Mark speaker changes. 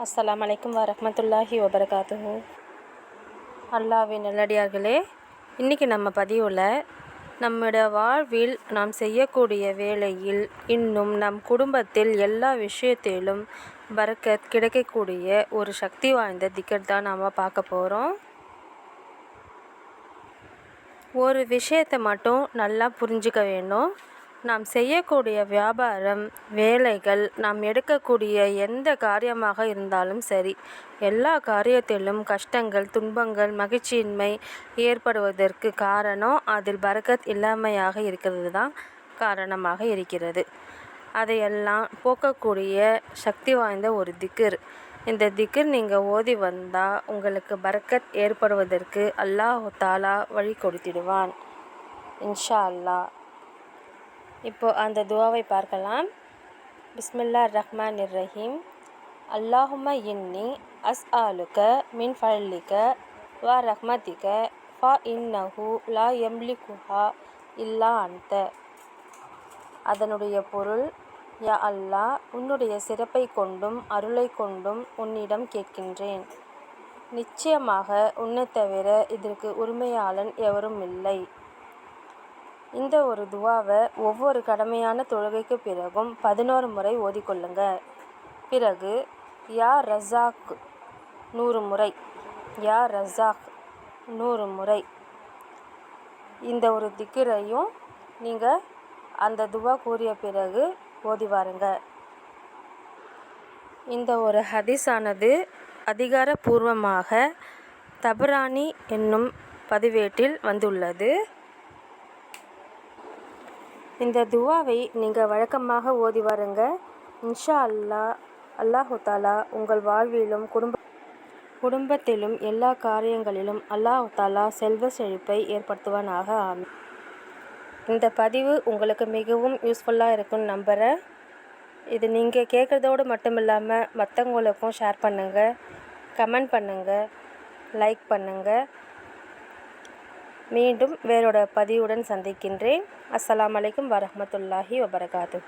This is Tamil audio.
Speaker 1: அஸ்ஸலாமு அலைக்கும் வரஹ்மத்துல்லாஹி வபரகாத்துஹு. அல்லாஹ்வின் நல்லடியார்களே, இன்றைக்கி நம்ம பதிவில் நம்முடைய வாழ்வில் நாம் செய்யக்கூடிய வேலையில் இன்னும் நம் குடும்பத்தில் எல்லா விஷயத்திலும் பரக்கத் கிடைக்கக்கூடிய ஒரு சக்தி வாய்ந்த திக்ர் தான் நாம் பார்க்க போகிறோம். ஒரு விஷயத்தை மட்டும் நல்லா புரிஞ்சுக்க வேணும். நாம் செய்யக்கூடிய வியாபாரம், வேலைகள், நாம் எடுக்கக்கூடிய எந்த காரியமாக இருந்தாலும் சரி, எல்லா காரியத்திலும் கஷ்டங்கள், துன்பங்கள், மகிழ்ச்சியின்மை ஏற்படுவதற்கு காரணம் அதில் பரக்கத் இல்லாமையாக இருக்கிறது தான் காரணமாக இருக்கிறது. அதையெல்லாம் போக்கக்கூடிய சக்தி வாய்ந்த ஒரு திக்ர். இந்த திக்ர் நீங்கள் ஓதி வந்தால் உங்களுக்கு பரக்கத் ஏற்படுவதற்கு அல்லாஹ் தஆலா வழி கொடுத்திடுவான் இன்ஷா அல்லாஹ். இப்போது அந்த துவாவை பார்க்கலாம். பிஸ்மில்லாஹிர் ரஹ்மானிர் ரஹீம். அல்லாஹும்ம இன்னி அஸ்அலுக மின் ஃபல்லிக வ ரஹ்மதிக ஃப இன்னஹு லா யம்லிகுஹா இல்லா அன்த. அதனுடைய பொருள், யா அல்லாஹ், உன்னுடைய சிறப்பை கொண்டும் அருளை கொண்டும் உன்னிடம் கேட்கின்றேன். நிச்சயமாக உன்னை தவிர இதற்கு உரிமையாளன் எவரும் இல்லை. இந்த ஒரு துவாவை ஒவ்வொரு கடமையான தொழுகைக்கு பிறகும் 11 முறை ஓதிக்கொள்ளுங்க. பிறகு யா ரஸாக் 100 முறை, யா ரஸாக் 100 முறை. இந்த ஒரு திக்ரையும் நீங்கள் அந்த துவா கூறிய பிறகு ஓதி வாருங்க. இந்த ஒரு ஹதீஸானது அதிகாரபூர்வமாக தபரானி என்னும் பதிவேட்டில் வந்துள்ளது. இந்த துவாவை நீங்கள் வழக்கமாக ஓதி வாருங்க. இன்ஷா அல்லாஹ், அல்லாஹ் தஆலா உங்கள் வாழ்விலும் குடும்பத்திலும் எல்லா காரியங்களிலும் அல்லாஹ் தஆலா செல்வ செழிப்பை ஏற்படுத்துவானாக. ஆமீன். இந்த பதிவு உங்களுக்கு மிகவும் யூஸ்ஃபுல்லாக இருக்குன்னு நம்புகிறேன். இது நீங்கள் கேட்குறதோடு மட்டும் இல்லாமல் மற்றவங்களுக்கும் ஷேர் பண்ணுங்கள், கமெண்ட் பண்ணுங்கள், லைக் பண்ணுங்கள். மீண்டும் வேறொரு பதிவுடன் சந்திக்கின்றேன். அஸ்ஸலாமு அலைக்கும் வரஹ்மத்துல்லாஹி வபரகாத்துஹு.